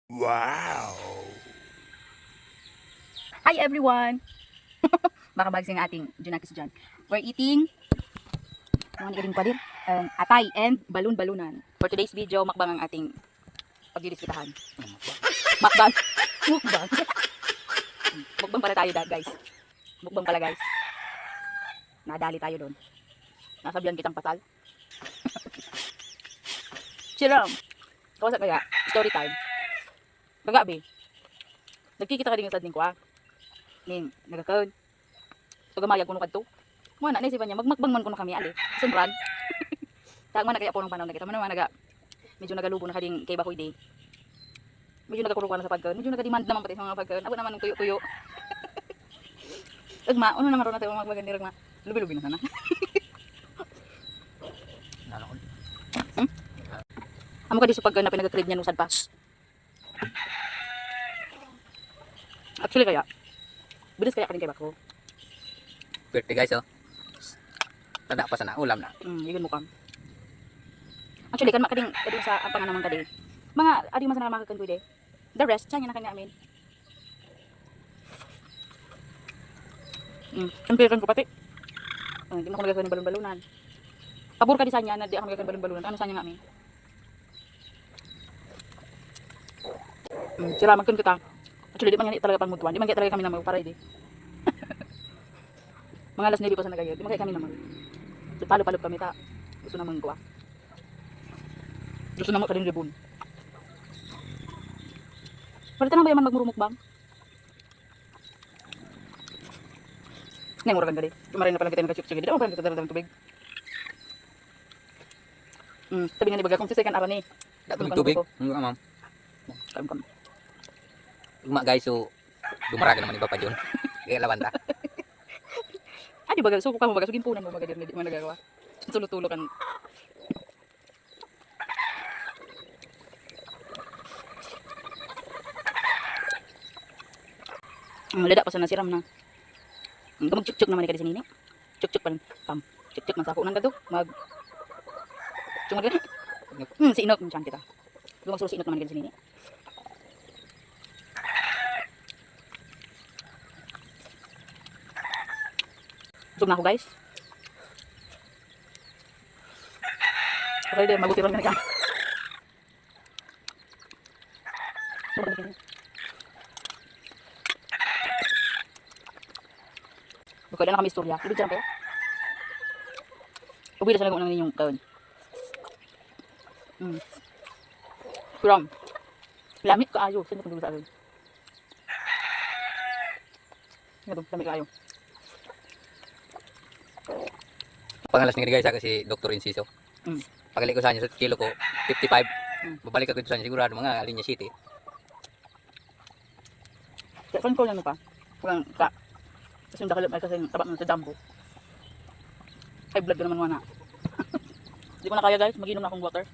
Wow! Hi everyone! Baka bagsing ating Junakis dyan. We're eating mga galing pa din, atay and balon-balunan. For today's video, makbang ang ating pagdidiskitahan. Makbang! Mukbang! Mukbang pala tayo guys. Mukbang pala guys. Nadali tayo doon. Nasabihan kitang patal. Chiram! Kawasak kaya, story time. Kagabi, nagkikita ka din yung sadling ko Ning, nagkakaon. So gamayag ko nung kadto. Muna, naisipan niya, magmakbang man ko na kami, ali. Sumran. Tagman na kaya po ng panahon na kita. Manaman, medyo nagalubo na kading kay Bakoy Day. Medyo nagakurukan na sa pagkaon. Medyo nagademand naman pati sa mga pagkaon. Ako naman ng tuyo-tuyo. Ugma, ano naman ron natin magmagandi rin lubi-lubi na sana. Amo ka di sa pagkaon na pinag-crib niya nung sadpas. Actually kaya, bilis kaya ka rin kay Bako. Birthday guys, oh. Tanda pa sana, ulam na. Iyon mo kam. Actually, kan makading kading sa ang panganamang kadi. Mga adi man sana makakan kuide. The rest, siya na kanya amin. Kampiran ko pati. Hindi na ako nagagawin ng balon-balunan. Pabor ka di sa niya na di ako nagagawin ng balon-balunan. Ano sa niya nga amin? Salamat kun kita. Actually, di man yan talaga pangmutuan. Di man kaya talaga kami naman para hindi. Mga alas 9 pa sa nagayod. Di man kaya kami naman. Palo-palo kami ta. Gusto naman ko Gusto naman ka rin ribon. Palitan na ba yaman magmurumukbang? Ngayon mura kang gali. Kumarin na pala kita yung nagkatsuk-tsuk. Di naman pala kita talaga ng tubig. Sabi nga ni baga kung sisekan ara ni. Dapat tubig. Nga ma'am. Kam. Ugma guys, so dumaraga naman iba pa dyan. Kaya laban ta. Di baga so kung baga so gimpunan mo baga di mo nagagawa. Tulo-tulo kan. Lada pa sa nasiram na. Gamag-chuk-chuk naman ni kadi sinini. Chuk-chuk pan pam. Chuk-chuk man sako nang kadto. Cuma gani. Si inok man kita. Lumang susi inok naman kadi sinini. Busog na ako guys. Okay din, magutiran ka na ka. Kailan na kami istorya. Ibig dyan kayo. Uwi na sa nagawa naman yung kaon. From. Lamit ka ayo. Sino kung sa akin? Ito, lamit ka ayo. Pangalas ni guys, kasi Dr. Inciso. Pagalik ko sa kanya sa kilo ko, 55. Babalik ako sa kanya sigurado mga linya city. Kaya kan ko lang pa. Walang ka. Kasi yung dakalap ay kasi tabak na sa dambo. High blood ka naman wana. Hindi ko na kaya guys, mag-inom na akong water.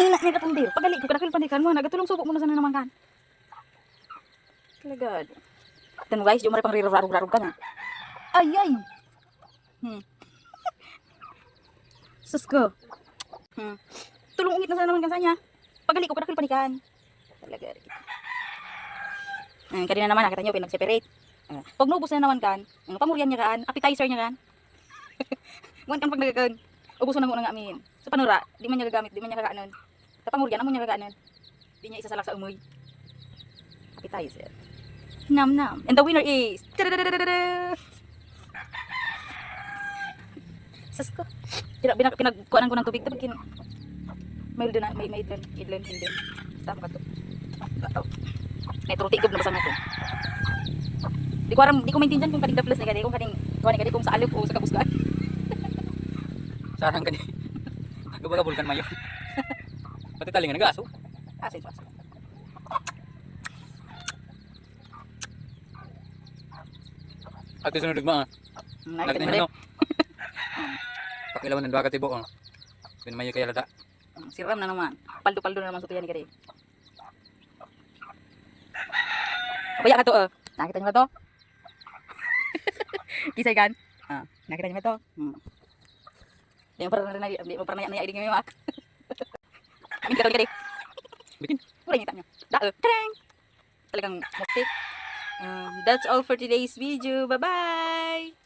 Ina niya katundir. Pagali ko kadakil pandikan mo, nagatulong subok mo na sana naman kan. Kalagad. Dan guys, yung mara pang rirarog-rarog ka na. Ay ay. Sus ko. Tulong ungit na sana naman kan sa niya. Pagali ko kadakil pandikan. Kalagad. Kanina naman nakita niyo pinag-separate. Pag naubos na naman kan, ang pamuryan niya kan, appetizer niya kan. Muan kan pag nagakaon. Ubuso na mo nga amin. Sa panura, di man niya gagamit, di man niya kakaanon. Sa pamuryan, amo niya kakaanon. Di niya isasalak sa umoy. Appetizer. Nam nam. And the winner is... Sas ko. Pinagkuanan ko ng tubig. Tapos may idlen. Tama ka to. May trutigog na basa nga to. Di ko maintindihan kung kading daplas na kadi. Kung sa alip o sa kabusgan. Sarang ka niya. Gabagabulkan mayo. Pati talingan nag-aso. Asin. At sunod ma. Nakita Nakita mo niyo rin. no. Pakilawan ng dua ka tibo. Pinamayo kay lada. Si Ram na naman. Paldo-paldo na naman sutuyan ni Kari. Kuya ka to, nakita niyo ba to? Kisay kan? Nakita niyo ba to? Di mo parang naiya din yung mak. Amin ka Kari. Bitin. Wala yung niyo. Karang! Talagang mukti. That's all for today's video. Bye-bye!